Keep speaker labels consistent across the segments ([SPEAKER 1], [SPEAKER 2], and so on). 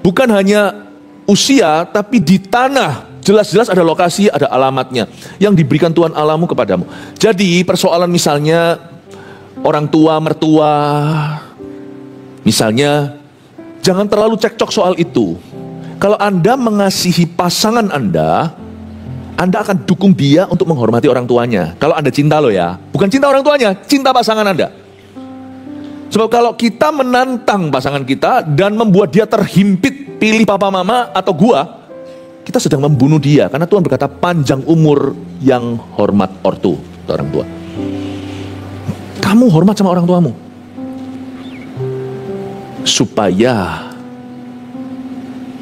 [SPEAKER 1] Bukan hanya usia, tapi di tanah. Jelas-jelas ada lokasi, ada alamatnya. Yang diberikan Tuhan Allahmu kepadamu. Jadi persoalan misalnya orang tua, mertua. Misalnya, jangan terlalu cekcok soal itu. Kalau Anda mengasihi pasangan Anda akan dukung dia untuk menghormati orang tuanya. Kalau Anda cinta loh ya. Bukan cinta orang tuanya, cinta pasangan Anda. Sebab kalau kita menantang pasangan kita dan membuat dia terhimpit pilih papa mama atau gua, kita sedang membunuh dia. Karena Tuhan berkata panjang umur yang hormat ortu, orang tua. Kamu hormat sama orang tuamu. Supaya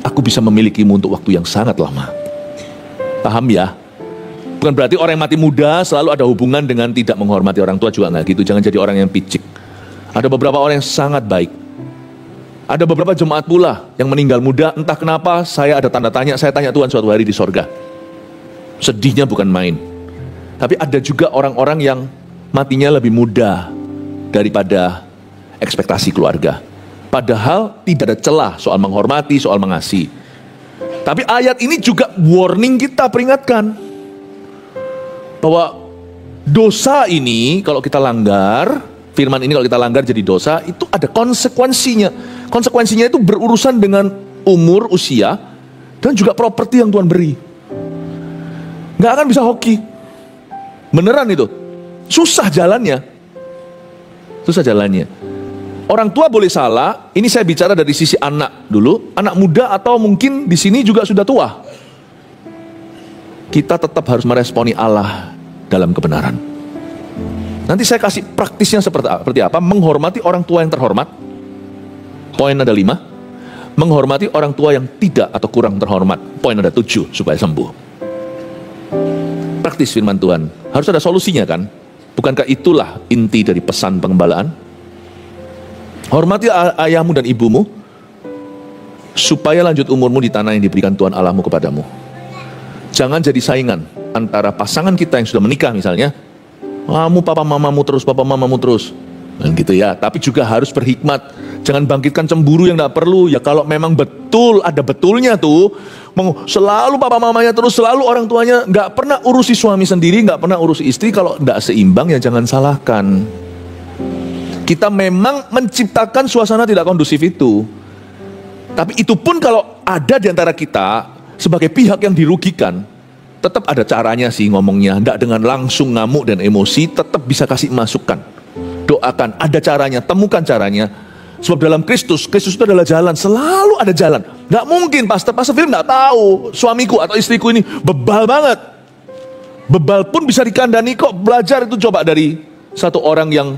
[SPEAKER 1] aku bisa memilikimu untuk waktu yang sangat lama. Paham ya? Bukan berarti orang yang mati muda selalu ada hubungan dengan tidak menghormati orang tua, juga nggak gitu. Jangan jadi orang yang picik. Ada beberapa orang yang sangat baik. Ada beberapa jemaat pula yang meninggal muda. Entah kenapa saya ada tanda tanya. Saya tanya Tuhan suatu hari di sorga. Sedihnya bukan main. Tapi ada juga orang-orang yang matinya lebih muda daripada ekspektasi keluarga. Padahal tidak ada celah soal menghormati, soal mengasihi. Tapi ayat ini juga warning kita, peringatkan bahwa dosa ini kalau kita langgar, firman ini kalau kita langgar jadi dosa, itu ada konsekuensinya. Konsekuensinya itu berurusan dengan umur, usia, dan juga properti yang Tuhan beri. Nggak akan bisa hoki. Beneran itu. Susah jalannya. Susah jalannya. Orang tua boleh salah, ini saya bicara dari sisi anak dulu, anak muda atau mungkin di sini juga sudah tua. Kita tetap harus meresponi Allah dalam kebenaran. Nanti saya kasih praktisnya seperti apa. Menghormati orang tua yang terhormat. Poin ada 5. Menghormati orang tua yang tidak atau kurang terhormat. Poin ada 7 supaya sembuh. Praktis firman Tuhan. Harus ada solusinya kan? Bukankah itulah inti dari pesan pengembalaan? Hormati ayahmu dan ibumu, supaya lanjut umurmu di tanah yang diberikan Tuhan Allahmu kepadamu. Jangan jadi saingan antara pasangan kita yang sudah menikah misalnya. Kamu papa mamamu terus. Dan gitu ya. Tapi juga harus berhikmat. Jangan bangkitkan cemburu yang tidak perlu. Ya kalau memang betul, ada betulnya tuh. Selalu papa mamanya terus, selalu orang tuanya. Gak pernah urusi suami sendiri, gak pernah urusi istri. Kalau tidak seimbang ya jangan salahkan. Kita memang menciptakan suasana tidak kondusif itu. Tapi itu pun kalau ada di antara kita sebagai pihak yang dirugikan, tetap ada caranya sih ngomongnya. Tidak dengan langsung ngamuk dan emosi, tetap bisa kasih masukan. Doakan, ada caranya, temukan caranya. Sebab dalam Kristus itu adalah jalan, selalu ada jalan. Gak mungkin Pastor Phil gak tahu suamiku atau istriku ini bebal banget. Bebal pun bisa dikandani kok. Belajar itu coba dari satu orang yang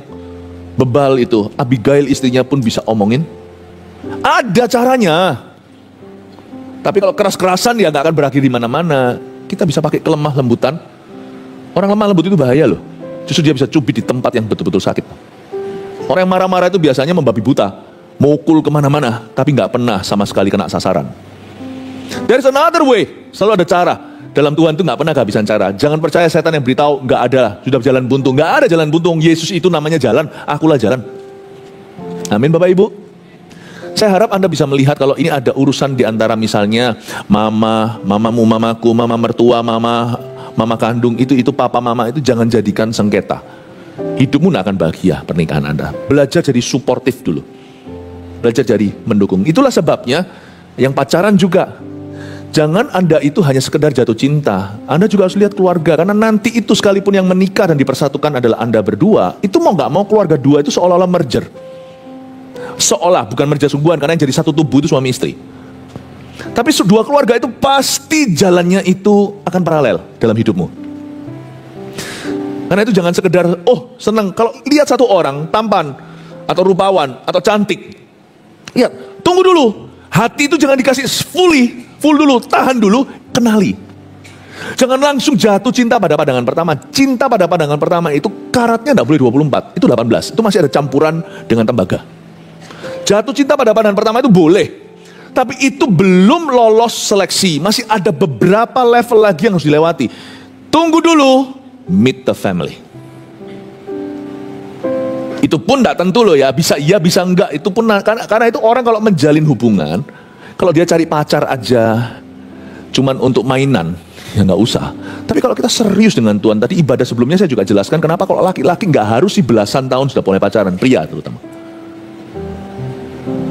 [SPEAKER 1] bebal itu. Abigail istrinya pun bisa omongin. Ada caranya. Tapi kalau keras-kerasan ya gak akan berakhir di mana-mana. Kita bisa pakai kelemah lembutan. Orang lemah lembut itu bahaya loh. Justru dia bisa cubit di tempat yang betul-betul sakit. Orang yang marah-marah itu biasanya membabi buta, mukul kemana-mana, tapi gak pernah sama sekali kena sasaran. There is another way. Selalu ada cara. Dalam Tuhan itu gak pernah kehabisan cara. Jangan percaya setan yang beritahu gak ada, sudah jalan buntu. Gak ada jalan buntu. Yesus itu namanya jalan, akulah jalan. Amin Bapak Ibu. Saya harap Anda bisa melihat kalau ini ada urusan di antara misalnya mamamu, mamaku, mama mertua, mama kandung, itu papa mama, itu jangan jadikan sengketa. Hidupmu gak akan bahagia pernikahan Anda. Belajar jadi suportif dulu. Belajar jadi mendukung. Itulah sebabnya yang pacaran juga, jangan Anda itu hanya sekedar jatuh cinta. Anda juga harus lihat keluarga. Karena nanti itu sekalipun yang menikah dan dipersatukan adalah Anda berdua, itu mau gak mau keluarga dua itu seolah-olah merger. Seolah, bukan merger sungguhan, karena yang jadi satu tubuh itu suami istri. Tapi dua keluarga itu pasti jalannya itu akan paralel dalam hidupmu. Karena itu jangan sekedar, oh senang kalau lihat satu orang tampan atau rupawan atau cantik. Lihat, tunggu dulu. Hati itu jangan dikasih full dulu, tahan dulu, kenali. Jangan langsung jatuh cinta pada pandangan pertama. Cinta pada pandangan pertama itu karatnya tidak boleh 24, itu 18. Itu masih ada campuran dengan tembaga. Jatuh cinta pada pandangan pertama itu boleh, tapi itu belum lolos seleksi. Masih ada beberapa level lagi yang harus dilewati. Tunggu dulu, meet the family. Itu pun tidak tentu loh ya, bisa iya bisa enggak. Itu pun karena itu orang kalau menjalin hubungan, Kalau dia cari pacar aja, cuman untuk mainan, ya nggak usah. Tapi kalau kita serius dengan Tuhan, tadi ibadah sebelumnya saya juga jelaskan kenapa kalau laki-laki nggak harus sih belasan tahun sudah mulai pacaran, pria terutama.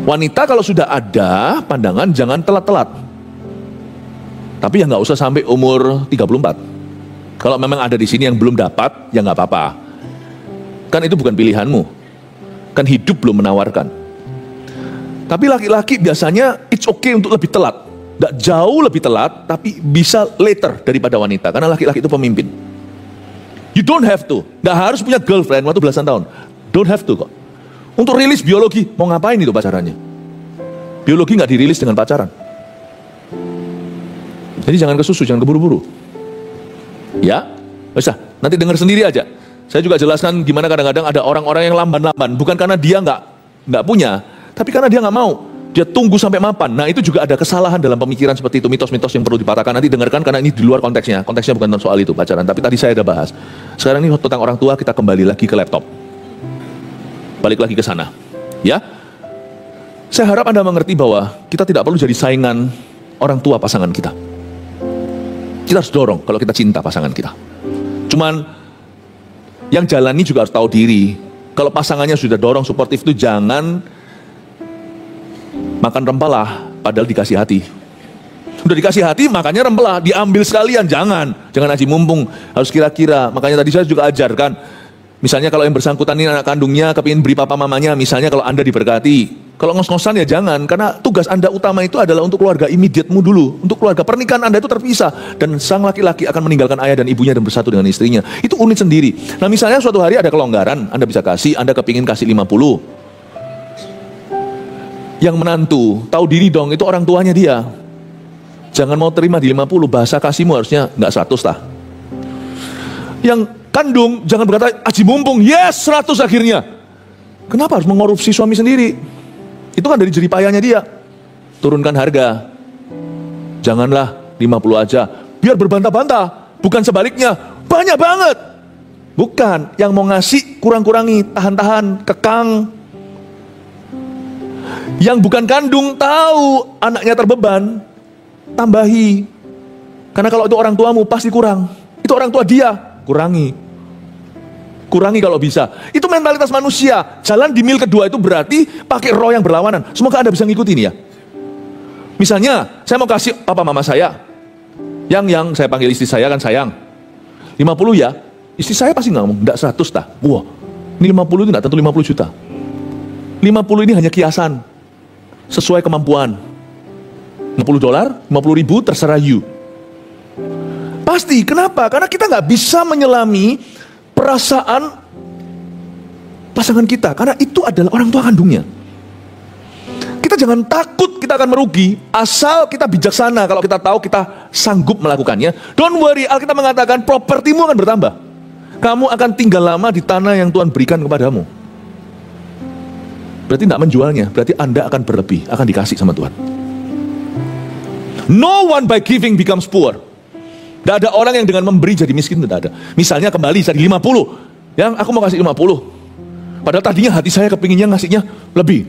[SPEAKER 1] Wanita kalau sudah ada pandangan jangan telat-telat. Tapi ya nggak usah sampai umur 34. Kalau memang ada di sini yang belum dapat, ya nggak apa-apa. Kan itu bukan pilihanmu. Kan hidup belum menawarkan. Tapi laki-laki biasanya it's okay untuk lebih telat. Nggak jauh lebih telat, tapi bisa later daripada wanita. Karena laki-laki itu pemimpin. You don't have to. Nggak harus punya girlfriend waktu belasan tahun. Don't have to kok. Untuk rilis biologi, mau ngapain itu pacarannya? Biologi nggak dirilis dengan pacaran. Jadi jangan kesusu, jangan keburu-buru. Ya, bisa. Nanti dengar sendiri aja. Saya juga jelaskan gimana kadang-kadang ada orang-orang yang lamban-lamban. Bukan karena dia nggak punya, tapi karena dia nggak mau. Dia tunggu sampai mapan. Nah itu juga ada kesalahan dalam pemikiran seperti itu. Mitos-mitos yang perlu dipatahkan. Nanti dengarkan karena ini di luar konteksnya. Konteksnya bukan tentang soal itu pacaran. Tapi tadi saya ada bahas. Sekarang ini tentang orang tua, kita kembali lagi ke laptop. Balik lagi ke sana. Ya. Saya harap Anda mengerti bahwa kita tidak perlu jadi saingan orang tua pasangan kita. Kita harus dorong kalau kita cinta pasangan kita. Cuman yang jalani juga harus tahu diri. Kalau pasangannya sudah dorong suportif itu jangan makan rempah padahal dikasih hati. Udah dikasih hati makanya rempah diambil sekalian, jangan aji mumpung, harus kira-kira. Makanya tadi saya juga ajarkan, misalnya kalau yang bersangkutan ini anak kandungnya kepingin beri papa mamanya, misalnya kalau Anda diberkati, kalau ngos-ngosan ya jangan, karena tugas Anda utama itu adalah untuk keluarga immediate-mu dulu, untuk keluarga. Pernikahan Anda itu terpisah, dan sang laki-laki akan meninggalkan ayah dan ibunya dan bersatu dengan istrinya. Itu unit sendiri. Nah misalnya suatu hari ada kelonggaran, Anda bisa kasih, Anda kepingin kasih 50. Yang menantu, tahu diri dong, itu orang tuanya dia. Jangan mau terima di 50, bahasa kasihmu harusnya nggak 100 lah. Yang kandung, jangan berkata, aji mumpung, yes 100 akhirnya. Kenapa harus mengorupsi suami sendiri? Itu kan dari jeripayanya dia. Turunkan harga. Janganlah 50 aja, biar berbantah-bantah. Bukan sebaliknya, banyak banget. Bukan, yang mau ngasih kurang-kurangi, tahan-tahan, kekang. Yang bukan kandung tahu anaknya terbeban, tambahi. Karena kalau itu orang tuamu pasti kurang. Itu orang tua dia, kurangi. Kurangi kalau bisa. Itu mentalitas manusia. Jalan di mil kedua itu berarti pakai roh yang berlawanan. Semoga Anda bisa ngikutin ya. Misalnya, saya mau kasih papa mama saya. Yang saya panggil istri saya kan sayang. 50 ya. Istri saya pasti ngomong, enggak 100 dah. Wah, ini 50 itu enggak tentu 50 juta. 50 ini hanya kiasan. Sesuai kemampuan. 50 dolar, 50 ribu terserah you. Pasti, kenapa? Karena kita nggak bisa menyelami perasaan pasangan kita. Karena itu adalah orang tua kandungnya. Kita jangan takut kita akan merugi, asal kita bijaksana. Kalau kita tahu kita sanggup melakukannya. Don't worry, Alkitab mengatakan propertimu akan bertambah. Kamu akan tinggal lama di tanah yang Tuhan berikan kepadamu. Berarti tidak menjualnya, berarti Anda akan berlebih, akan dikasih sama Tuhan. No one by giving becomes poor. Tidak ada orang yang dengan memberi jadi miskin, tidak ada. Misalnya kembali jadi 50, yang aku mau kasih 50. Padahal tadinya hati saya kepinginnya ngasihnya lebih.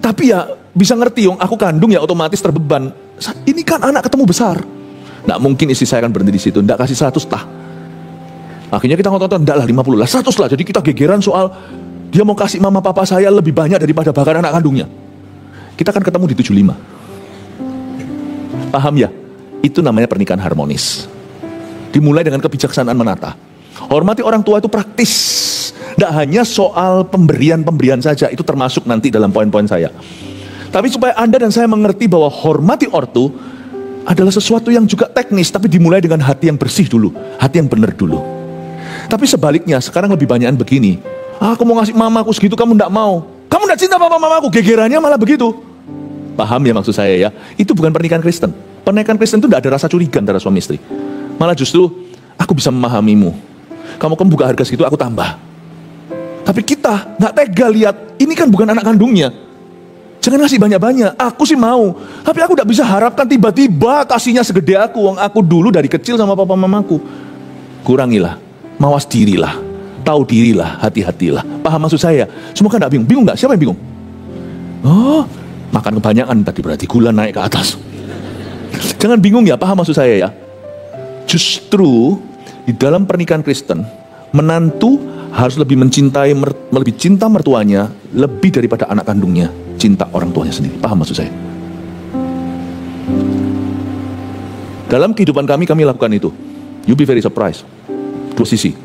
[SPEAKER 1] Tapi ya bisa ngerti, aku kandung ya otomatis terbeban. Ini kan anak ketemu besar. Tidak mungkin istri saya akan berhenti di situ, tidak kasih 100 tah. Akhirnya kita ngotot-ngotot, tidak lah 50 lah, 100 lah. Jadi kita gegeran soal dia mau kasih mama papa saya lebih banyak daripada bahkan anak kandungnya. Kita akan ketemu di 75. Paham ya? Itu namanya pernikahan harmonis. Dimulai dengan kebijaksanaan menata. Hormati orang tua itu praktis. Tidak hanya soal pemberian-pemberian saja. Itu termasuk nanti dalam poin-poin saya. Tapi supaya Anda dan saya mengerti bahwa hormati ortu adalah sesuatu yang juga teknis. Tapi dimulai dengan hati yang bersih dulu. Hati yang benar dulu. Tapi sebaliknya, sekarang lebih banyakan begini. Aku mau ngasih mamaku segitu, kamu tidak mau. Kamu tidak cinta papa mamaku, gegerannya malah begitu. Paham ya maksud saya ya? Itu bukan pernikahan Kristen. Pernikahan Kristen itu tidak ada rasa curiga antara suami istri. Malah justru, aku bisa memahamimu. Kamu buka harga segitu, aku tambah. Tapi kita nggak tega lihat, ini kan bukan anak kandungnya. Jangan ngasih banyak-banyak, aku sih mau. Tapi aku tidak bisa harapkan tiba-tiba kasihnya segede aku. Aku dulu dari kecil sama papa mamaku. Kurangilah, mawas dirilah. Tahu dirilah, hati-hatilah. Paham maksud saya? Semua kan tidak bingung. Bingung nggak? Siapa yang bingung? Oh, Makan kebanyakan tadi berarti gula naik ke atas. Jangan bingung ya, paham maksud saya ya. Justru di dalam pernikahan Kristen, menantu harus lebih mencintai, lebih cinta mertuanya lebih daripada anak kandungnya cinta orang tuanya sendiri. Paham maksud saya? Dalam kehidupan kami lakukan itu. You be very surprised. Dua sisi.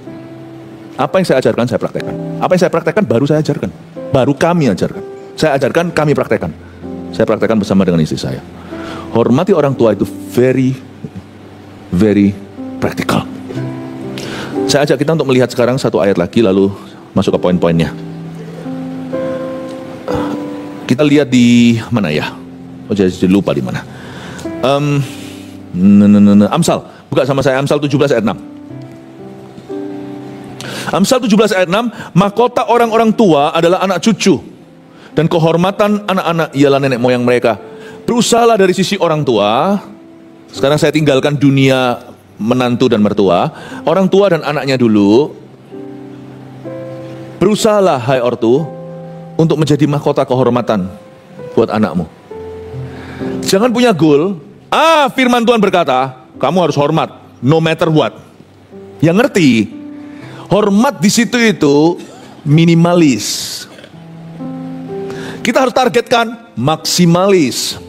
[SPEAKER 1] Apa yang saya ajarkan, saya praktekkan. Apa yang saya praktekkan, baru saya ajarkan. Baru kami ajarkan. Saya ajarkan, kami praktekkan. Saya praktekkan bersama dengan istri saya. Hormati orang tua itu very, very practical. Saya ajak kita untuk melihat sekarang satu ayat lagi, lalu masuk ke poin-poinnya. Kita lihat di mana ya? Oh, jadi lupa di mana. Amsal, buka sama saya Amsal 17 ayat 6. Amsal 17 ayat 6, mahkota orang-orang tua adalah anak cucu, dan kehormatan anak-anak ialah nenek moyang mereka. Berusahalah dari sisi orang tua. Sekarang saya tinggalkan dunia menantu dan mertua. Orang tua dan anaknya dulu. Berusahalah hai ortu untuk menjadi mahkota kehormatan buat anakmu. Jangan punya goal. Firman Tuhan berkata, kamu harus hormat, no matter what. Yang ngerti, hormat di situ itu minimalis. Kita harus targetkan maksimalis.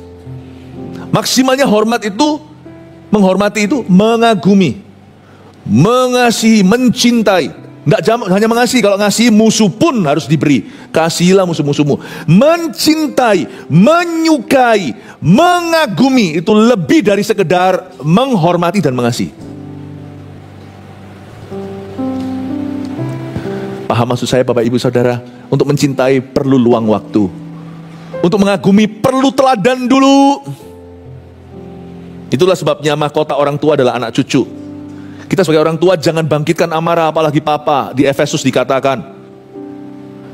[SPEAKER 1] Maksimalnya hormat itu, menghormati itu mengagumi, mengasihi, mencintai. Nggak hanya mengasihi, kalau ngasihi musuh pun harus diberi. Kasihilah musuh-musuhmu. Mencintai, menyukai, mengagumi itu lebih dari sekedar menghormati dan mengasihi. Paham maksud saya Bapak Ibu Saudara? Untuk mencintai perlu luang waktu. Untuk mengagumi perlu teladan dulu. Itulah sebabnya mahkota orang tua adalah anak cucu. Kita sebagai orang tua jangan bangkitkan amarah, apalagi papa. Di Efesus dikatakan,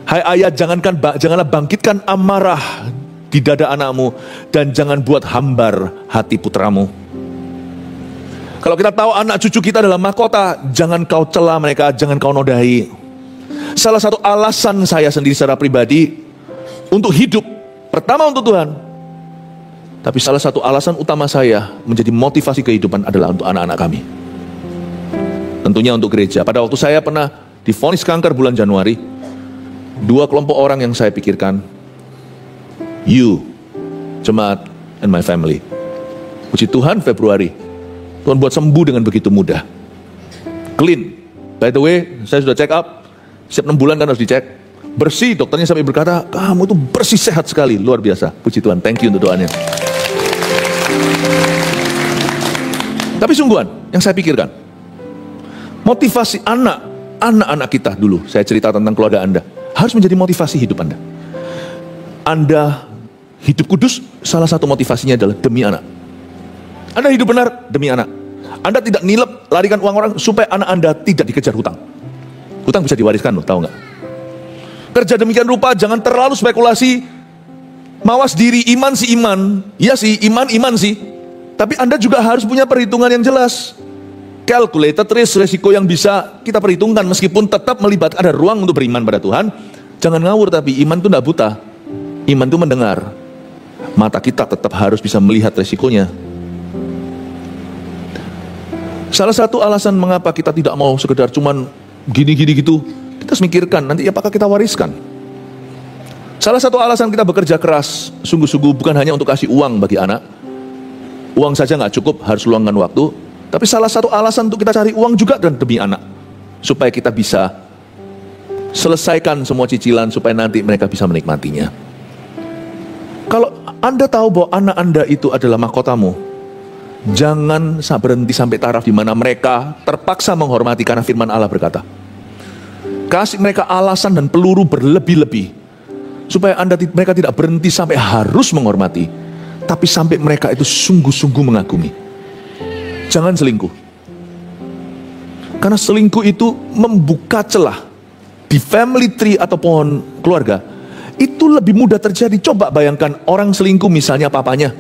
[SPEAKER 1] hai ayah, janganlah bangkitkan amarah di dada anakmu, dan jangan buat hambar hati putramu. Kalau kita tahu anak cucu kita adalah mahkota, jangan kau cela mereka, jangan kau nodai. Salah satu alasan saya sendiri secara pribadi untuk hidup, pertama untuk Tuhan, tapi salah satu alasan utama saya menjadi motivasi kehidupan adalah untuk anak-anak kami. Tentunya untuk gereja. Pada waktu saya pernah divonis kanker bulan Januari, dua kelompok orang yang saya pikirkan, you, jemaat, and my family. Puji Tuhan, Februari Tuhan buat sembuh dengan begitu mudah. Clean. By the way, saya sudah check up. Setiap 6 bulan kan harus dicek. Bersih, dokternya sampai berkata, kamu tuh bersih, sehat sekali. Luar biasa. Puji Tuhan, thank you untuk doanya. Tapi sungguhan, yang saya pikirkan, motivasi anak-anak kita dulu, saya cerita tentang keluarga Anda, harus menjadi motivasi hidup Anda. Anda hidup kudus, salah satu motivasinya adalah demi anak. Anda hidup benar demi anak. Anda tidak nilep, larikan uang orang supaya anak Anda tidak dikejar hutang. Hutang bisa diwariskan loh, tahu nggak? Kerja demikian rupa, jangan terlalu spekulasi. Mawas diri, iman sih iman. Iya sih, iman sih. Tapi Anda juga harus punya perhitungan yang jelas. Calculated risk, resiko yang bisa kita perhitungkan, meskipun tetap melibatkan ada ruang untuk beriman pada Tuhan. Jangan ngawur, tapi iman itu tidak buta. Iman itu mendengar. Mata kita tetap harus bisa melihat resikonya. Salah satu alasan mengapa kita tidak mau sekedar cuman gini-gini gitu, kita harus mikirkan nanti apakah kita wariskan. Salah satu alasan kita bekerja keras sungguh-sungguh bukan hanya untuk kasih uang bagi anak. Uang saja nggak cukup, harus luangkan waktu. Tapi salah satu alasan untuk kita cari uang juga dan demi anak, supaya kita bisa selesaikan semua cicilan, supaya nanti mereka bisa menikmatinya. Kalau Anda tahu bahwa anak Anda itu adalah mahkotamu, jangan berhenti sampai taraf di mana mereka terpaksa menghormati, karena firman Allah berkata, kasih mereka alasan dan peluru berlebih-lebih, supaya mereka tidak berhenti sampai harus menghormati, tapi sampai mereka itu sungguh-sungguh mengagumi. Jangan selingkuh. Karena selingkuh itu membuka celah di family tree atau pohon keluarga. Itu lebih mudah terjadi. Coba bayangkan orang selingkuh misalnya papanya.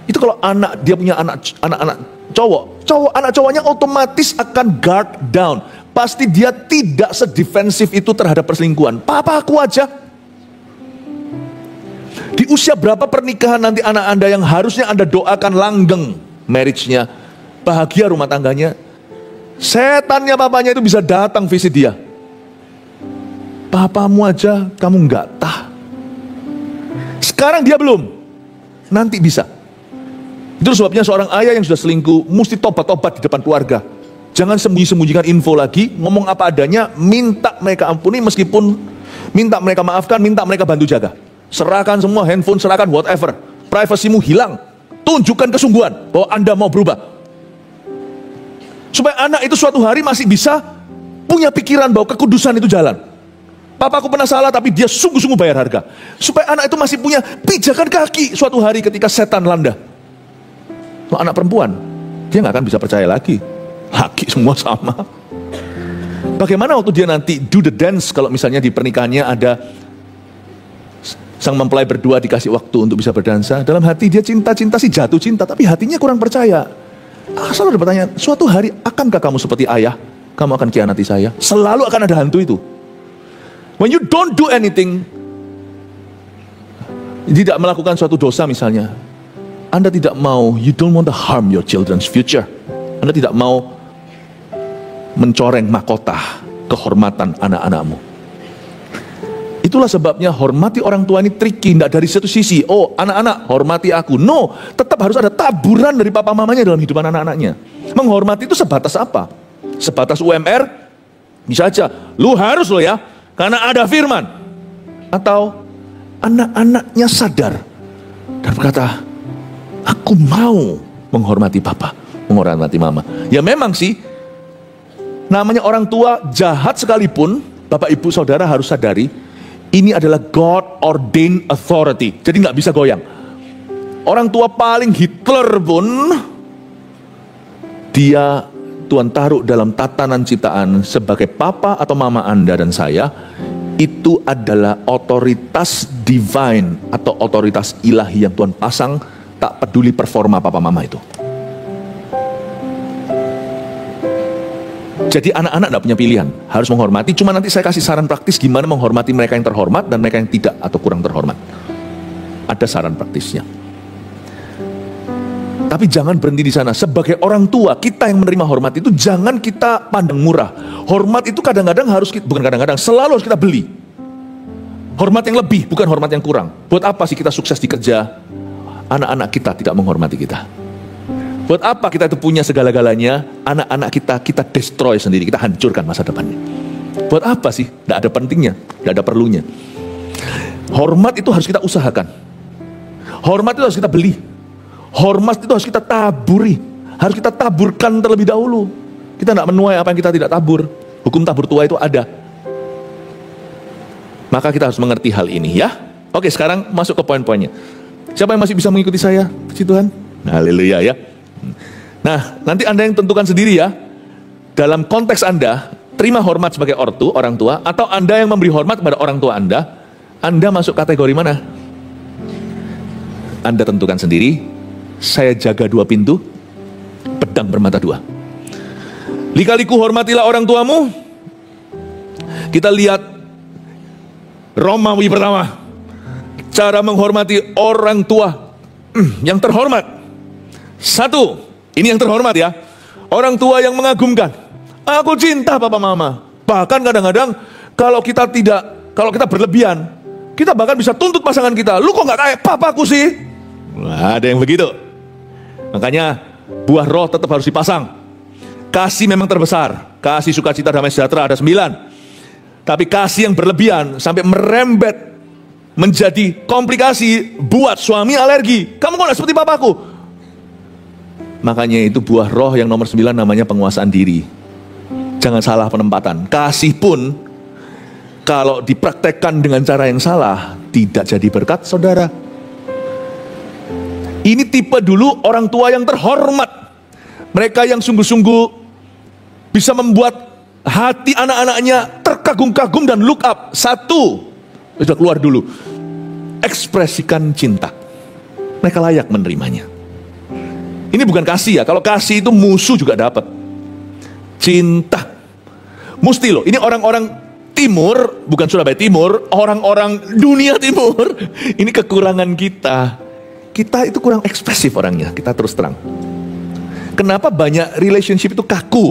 [SPEAKER 1] Itu kalau dia punya anak-anak cowok, anak cowoknya otomatis akan guard down. Pasti dia tidak sedefensif itu terhadap perselingkuhan. Papa aku aja. Di usia berapa pernikahan nanti anak Anda yang harusnya Anda doakan langgeng marriage-nya, bahagia rumah tangganya, setannya papanya itu bisa datang visit dia. Papamu aja kamu nggak tah. Sekarang dia belum, nanti bisa. Itu sebabnya seorang ayah yang sudah selingkuh mesti tobat-tobat di depan keluarga. Jangan sembunyi-sembunyikan info lagi, ngomong apa adanya, minta mereka ampuni, meskipun minta mereka maafkan, minta mereka bantu jaga. Serahkan semua handphone, serahkan whatever. Privasimu hilang. Tunjukkan kesungguhan bahwa Anda mau berubah. Supaya anak itu suatu hari masih bisa punya pikiran bahwa kekudusan itu jalan. Papaku pernah salah tapi dia sungguh-sungguh bayar harga. Supaya anak itu masih punya pijakan kaki suatu hari ketika setan landa. Kalau anak perempuan, dia nggak akan bisa percaya lagi. Laki semua sama. Bagaimana waktu dia nanti do the dance, kalau misalnya di pernikahannya ada sang mempelai berdua dikasih waktu untuk bisa berdansa, dalam hati dia cinta-cinta sih, jatuh cinta, tapi hatinya kurang percaya. Selalu ada pertanyaan, suatu hari akankah kamu seperti ayah? Kamu akan khianati saya? Selalu akan ada hantu itu. When you don't do anything, tidak melakukan suatu dosa misalnya, Anda tidak mau, you don't want to harm your children's future. Anda tidak mau mencoreng mahkota kehormatan anak-anakmu. Itulah sebabnya hormati orang tua ini tricky, tidak dari satu sisi, oh anak-anak hormati aku. No, tetap harus ada taburan dari papa mamanya dalam hidup anak-anaknya. Menghormati itu sebatas apa? Sebatas UMR? Bisa aja, lu harus lo ya, karena ada firman. Atau anak-anaknya sadar dan berkata, aku mau menghormati papa, menghormati mama. Ya memang sih, namanya orang tua jahat sekalipun, Bapak Ibu Saudara harus sadari, ini adalah God ordained authority. Jadi nggak bisa goyang. Orang tua paling Hitler pun, dia Tuhan taruh dalam tatanan ciptaan sebagai papa atau mama Anda dan saya, itu adalah otoritas divine atau otoritas ilahi yang Tuhan pasang, tak peduli performa papa mama itu. Jadi anak-anak tidak punya pilihan, harus menghormati. Cuma nanti saya kasih saran praktis gimana menghormati mereka yang terhormat dan mereka yang tidak atau kurang terhormat. Ada saran praktisnya. Tapi jangan berhenti di sana. Sebagai orang tua, kita yang menerima hormat itu jangan kita pandang murah. Hormat itu kadang-kadang harus, bukan kadang-kadang, selalu harus kita beli. Hormat yang lebih, bukan hormat yang kurang. Buat apa sih kita sukses di kerja, anak-anak kita tidak menghormati kita? Buat apa kita itu punya segala-galanya, anak-anak kita destroy sendiri, kita hancurkan masa depannya. Buat apa sih? Tidak ada pentingnya, tidak ada perlunya. Hormat itu harus kita usahakan. Hormat itu harus kita beli. Hormat itu harus kita taburi. Harus kita taburkan terlebih dahulu. Kita tidak menuai apa yang kita tidak tabur. Hukum tabur tua itu ada. Maka kita harus mengerti hal ini ya. Oke, sekarang masuk ke poin-poinnya. Siapa yang masih bisa mengikuti saya? Puji Tuhan. Haleluya ya. Nah, nanti Anda yang tentukan sendiri ya. Dalam konteks Anda, terima hormat sebagai orang tua, atau Anda yang memberi hormat kepada orang tua Anda masuk kategori mana? Anda tentukan sendiri. Saya jaga dua pintu, pedang bermata dua. Lika-liku hormatilah orang tuamu. Kita lihat Romawi pertama. Cara menghormati orang tua yang terhormat. Satu, ini yang terhormat ya, orang tua yang mengagumkan. Aku cinta papa mama. Bahkan kadang-kadang kalau kita berlebihan, kita bahkan bisa tuntut pasangan kita. Lu kok gak kayak papaku sih? Nah, ada yang begitu. Makanya buah roh tetap harus dipasang. Kasih memang terbesar. Kasih, sukacita, damai sejahtera ada 9. Tapi kasih yang berlebihan sampai merembet menjadi komplikasi, buat suami alergi. Kamu kok gak seperti papaku? Makanya itu buah roh yang nomor 9 namanya penguasaan diri. Jangan salah penempatan. Kasih pun kalau dipraktekkan dengan cara yang salah, tidak jadi berkat saudara. Ini tipe dulu orang tua yang terhormat. Mereka yang sungguh-sungguh bisa membuat hati anak-anaknya terkagum-kagum dan look up. Satu, sudah keluar dulu, ekspresikan cinta. Mereka layak menerimanya. Ini bukan kasih ya. Kalau kasih itu musuh juga dapat. Cinta. Mesti loh. Ini orang-orang timur, bukan Surabaya Timur, orang-orang dunia timur, ini kekurangan kita. Kita itu kurang ekspresif orangnya, kita terus terang. Kenapa banyak relationship itu kaku?